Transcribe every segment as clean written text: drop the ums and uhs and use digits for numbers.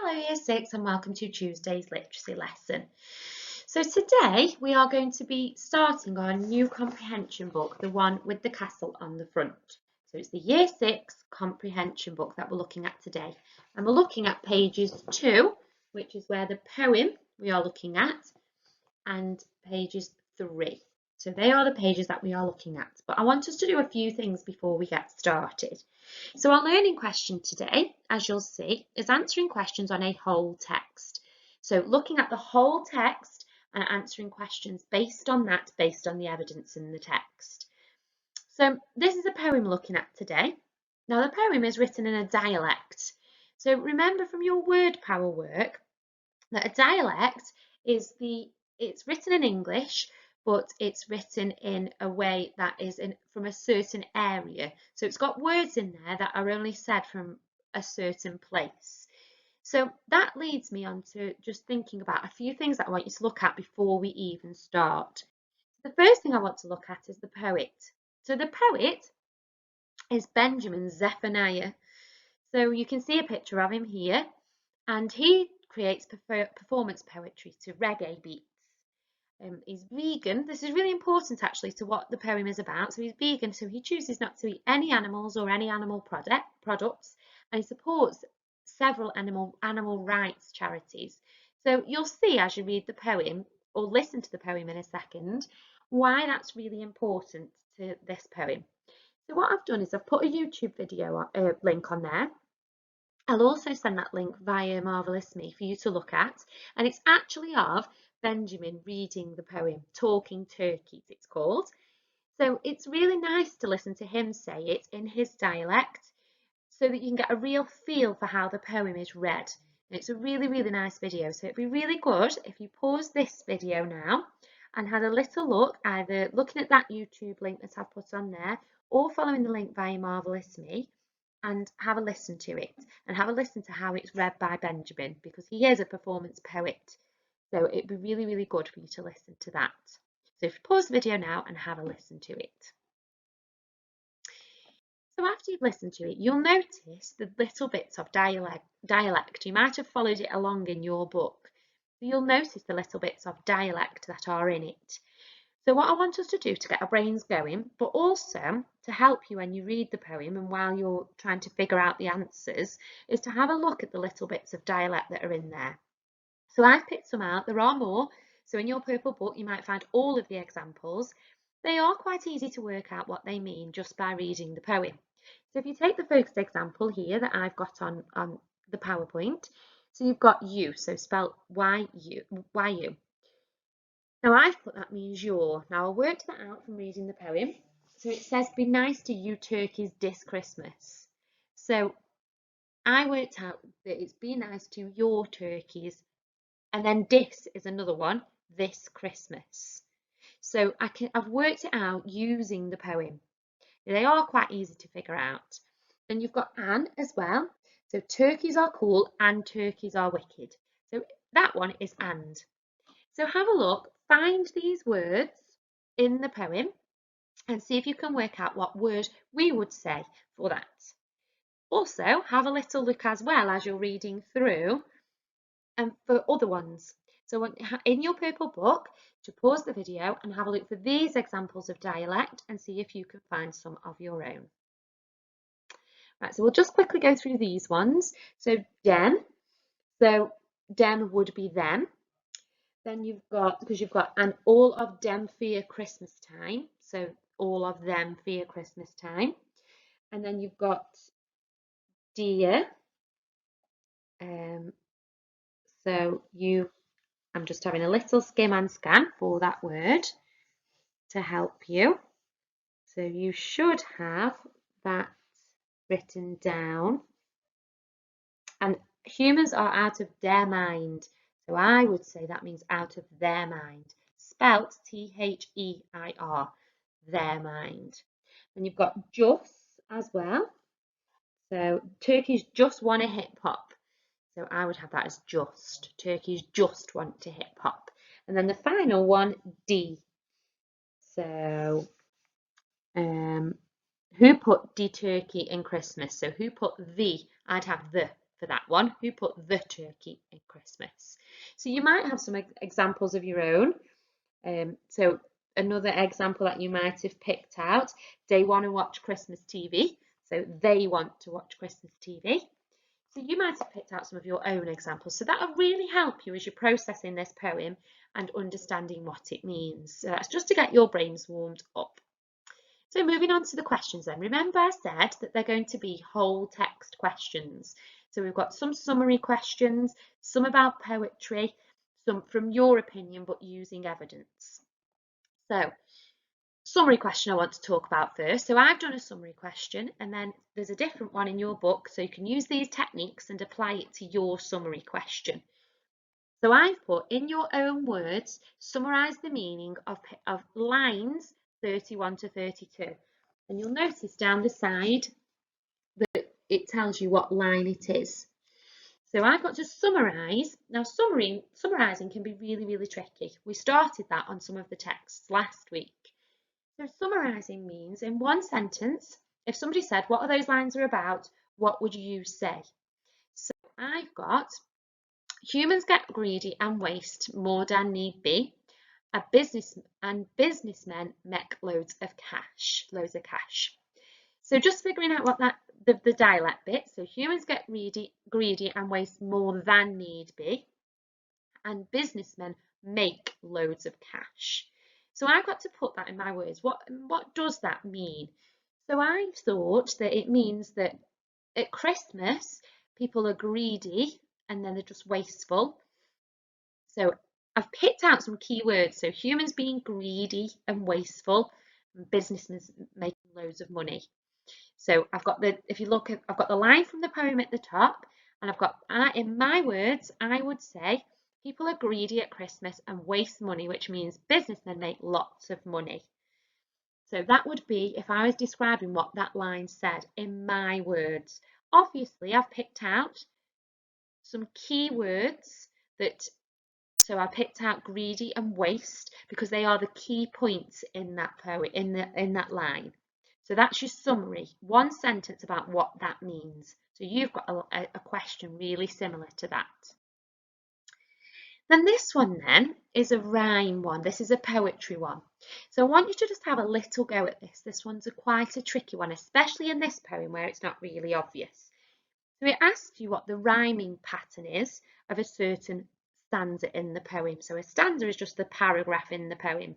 Hello Year 6 and welcome to Tuesday's literacy lesson. So today we are going to be starting our new comprehension book, the one with the castle on the front. So it's the Year 6 comprehension book that we're looking at today. And we're looking at pages 2, which is where the poem we are looking at, and pages 3. So they are the pages that we are looking at. But I want us to do a few things before we get started. So our learning question today, as you'll see, is answering questions on a whole text. So looking at the whole text and answering questions based on that, based on the evidence in the text. So this is a poem looking at today. Now the poem is written in a dialect. So remember from your word power work that a dialect is it's written in English, but it's written in a way that is from a certain area. So it's got words in there that are only said from a certain place. So that leads me on to just thinking about a few things that I want you to look at before we even start. The first thing I want to look at is the poet. So the poet is Benjamin Zephaniah. So you can see a picture of him here, and he creates performance poetry to reggae beats. He's vegan. This is really important actually to what the poem is about. So he's vegan, so he chooses not to eat any animals or any animal products, and he supports several animal rights charities. So you'll see as you read the poem or listen to the poem in a second why that's really important to this poem. So what I've done is I've put a YouTube video link on there. I'll also send that link via Marvellous Me for you to look at, and it's actually of Benjamin reading the poem, Talking Turkeys it's called. So it's really nice to listen to him say it in his dialect so that you can get a real feel for how the poem is read. And it's a really, really nice video, so it'd be really good if you pause this video now and had a little look, either looking at that YouTube link that I've put on there or following the link via Marvellous Me, and have a listen to it and have a listen to how it's read by Benjamin, because he is a performance poet. So it'd be really, really good for you to listen to that. So if you pause the video now and have a listen to it. So after you've listened to it, you'll notice the little bits of dialect. You might have followed it along in your book. So you'll notice the little bits of dialect that are in it. So what I want us to do to get our brains going, but also to help you when you read the poem and while you're trying to figure out the answers, is to have a look at the little bits of dialect that are in there. So I've picked some out. There are more. So in your purple book, you might find all of the examples. They are quite easy to work out what they mean just by reading the poem. So if you take the first example here that I've got on the PowerPoint, so you've got you, so spelled Y-U. Now I've put that means you're. Now I worked that out from reading the poem. So it says, be nice to you turkeys this Christmas. So I worked out that it's be nice to your turkeys. And then this is another one, this Christmas. So I've worked it out using the poem. They are quite easy to figure out. Then you've got and as well. So turkeys are cool and turkeys are wicked. So that one is and. So have a look, find these words in the poem and see if you can work out what word we would say for that. Also, have a little look as well as you're reading through and for other ones. So in your purple book, to pause the video and have a look for these examples of dialect and see if you can find some of your own. Right, so we'll just quickly go through these ones. So den, so den would be them. Then you've got, because you've got, and all of them fear Christmas time. So all of them fear Christmas time. And then you've got dear. I'm just having a little skim and scan for that word to help you. So you should have that written down. And humans are out of their mind. So I would say that means out of their mind. Spelt T-H-E-I-R, their mind. And you've got just as well. So turkeys just want to hip hop. So I would have that as just. Turkeys just want to hip hop. And then the final one, D. So who put the turkey in Christmas? So who put the? I'd have the for that one. Who put the turkey in Christmas? So you might have some examples of your own. So another example that you might have picked out, they want to watch Christmas TV. So they want to watch Christmas TV. So you might have picked out some of your own examples. So that'll really help you as you're processing this poem and understanding what it means. So that's just to get your brains warmed up. So moving on to the questions then. Remember I said that they're going to be whole text questions. So we've got some summary questions, some about poetry, some from your opinion but using evidence. So summary question I want to talk about first. So I've done a summary question and then there's a different one in your book, so you can use these techniques and apply it to your summary question. So I've put, in your own words, summarise the meaning of lines 31 to 32. And you'll notice down the side that it tells you what line it is. So I've got to summarise. Now summarising can be really, really tricky. We started that on some of the texts last week. So summarising means in one sentence, if somebody said, what are those lines are about, what would you say? So I've got, humans get greedy and waste more than need be. Businessmen make loads of cash. So just figuring out what that the dialect bit. So humans get greedy and waste more than need be, and businessmen make loads of cash. So I've got to put that in my words. What does that mean? So I thought that it means that at Christmas people are greedy and then they're just wasteful. So I've picked out some key words. So humans being greedy and wasteful, and businessmen making loads of money. So I've got if you look, I've got the line from the poem at the top, and I've got, in my words, I would say people are greedy at Christmas and waste money, which means businessmen make lots of money. So that would be if I was describing what that line said in my words. Obviously, I've picked out some key words so I picked out greedy and waste because they are the key points in that poem, in that line. So that's your summary, one sentence about what that means. So you've got a question really similar to that. Then this one then is a rhyme one. This is a poetry one. So I want you to just have a little go at this. This one's quite a tricky one, especially in this poem where it's not really obvious. So it asks you what the rhyming pattern is of a certain stanza in the poem. So a stanza is just the paragraph in the poem.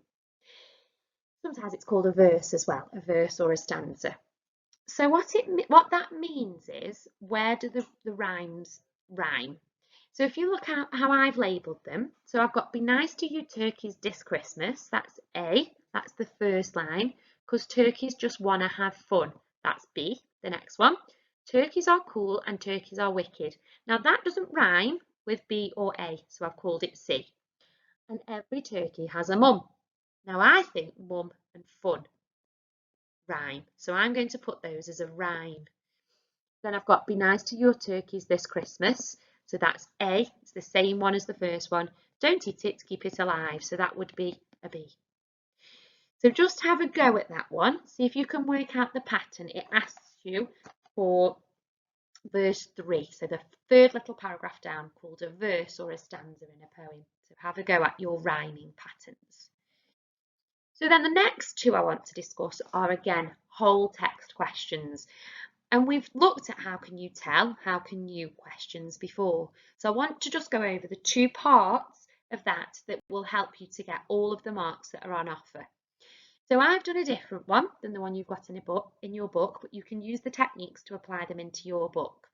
Sometimes it's called a verse as well, a verse or a stanza. So what that means is, where do the rhymes rhyme? So if you look at how I've labelled them, so I've got be nice to you turkeys this Christmas, that's A, that's the first line, because turkeys just want to have fun, that's B, the next one. Turkeys are cool and turkeys are wicked. Now that doesn't rhyme with B or A, so I've called it C. And every turkey has a mum. Now I think mum and fun rhyme, so I'm going to put those as a rhyme. Then I've got be nice to your turkeys this Christmas. So that's A, it's the same one as the first one. Don't eat it, keep it alive. So that would be a B. So just have a go at that one. See if you can work out the pattern. It asks you for verse 3. So the third little paragraph down, called a verse or a stanza in a poem. So have a go at your rhyming patterns. So then the next two I want to discuss are again whole text questions. And we've looked at how can you tell, how can you questions before. So I want to just go over the two parts of that will help you to get all of the marks that are on offer. So I've done a different one than the one you've got in your book, but you can use the techniques to apply them into your book.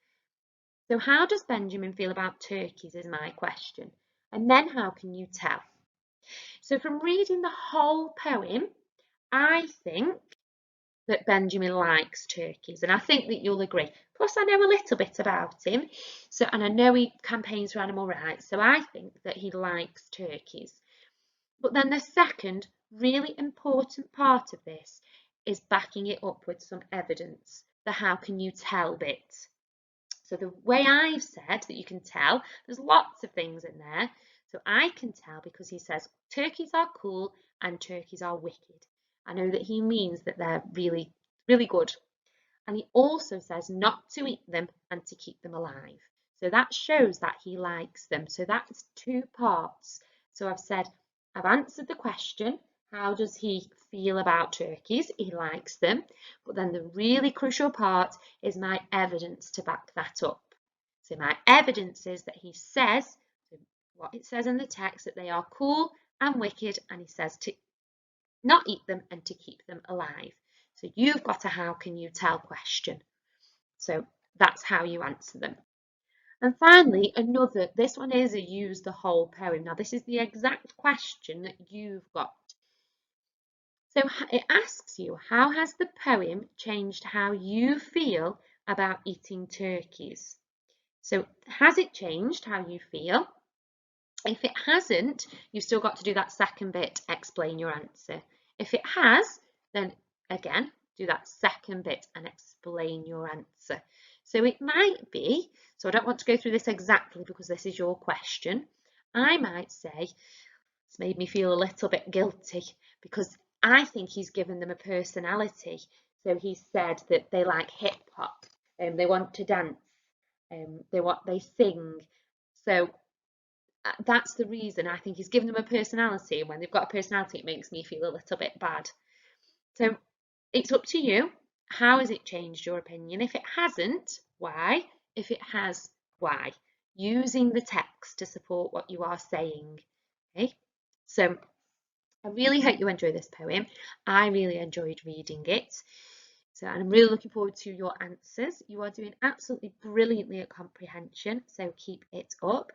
So how does Benjamin feel about turkeys is my question. And then how can you tell? So from reading the whole poem, I think that Benjamin likes turkeys, and I think that you'll agree. Plus, I know a little bit about him, and I know he campaigns for animal rights, so I think that he likes turkeys. But then the second really important part of this is backing it up with some evidence, the how can you tell bit. So the way I've said that you can tell, there's lots of things in there. So I can tell because he says turkeys are cool and turkeys are wicked. I know that he means that they're really, really good. And he also says not to eat them and to keep them alive. So that shows that he likes them. So that's 2 parts. So I've said, I've answered the question, how does he feel about turkeys? He likes them. But then the really crucial part is my evidence to back that up. So my evidence is that he says, what it says in the text, that they are cool and wicked, and he says to not eat them and to keep them alive. So you've got a how can you tell question. So that's how you answer them. And finally, this one is a use the whole poem. Now, this is the exact question that you've got. So it asks you, how has the poem changed how you feel about eating turkeys? So has it changed how you feel? If it hasn't, you've still got to do that second bit, explain your answer. If it has, then again, do that second bit and explain your answer. So it might be, so I don't want to go through this exactly because this is your question. I might say, it's made me feel a little bit guilty because I think he's given them a personality. So he said that they like hip hop, and they want to dance, they sing. So that's the reason I think he's given them a personality, and when they've got a personality, it makes me feel a little bit bad. So it's up to you. How has it changed your opinion? If it hasn't, why? If it has, why? Using the text to support what you are saying. Okay, so I really hope you enjoy this poem. I really enjoyed reading it. So I'm really looking forward to your answers. You are doing absolutely brilliantly at comprehension, so keep it up.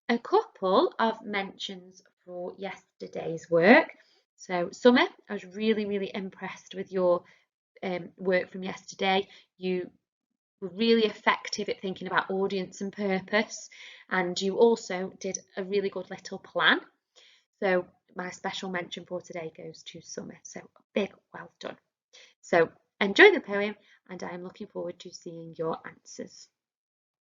A couple of mentions for yesterday's work. So Summer, I was really impressed with your work from yesterday. You were really effective at thinking about audience and purpose, and you also did a really good little plan. So my special mention for today goes to Summer. So a big well done. So enjoy the poem, and I am looking forward to seeing your answers.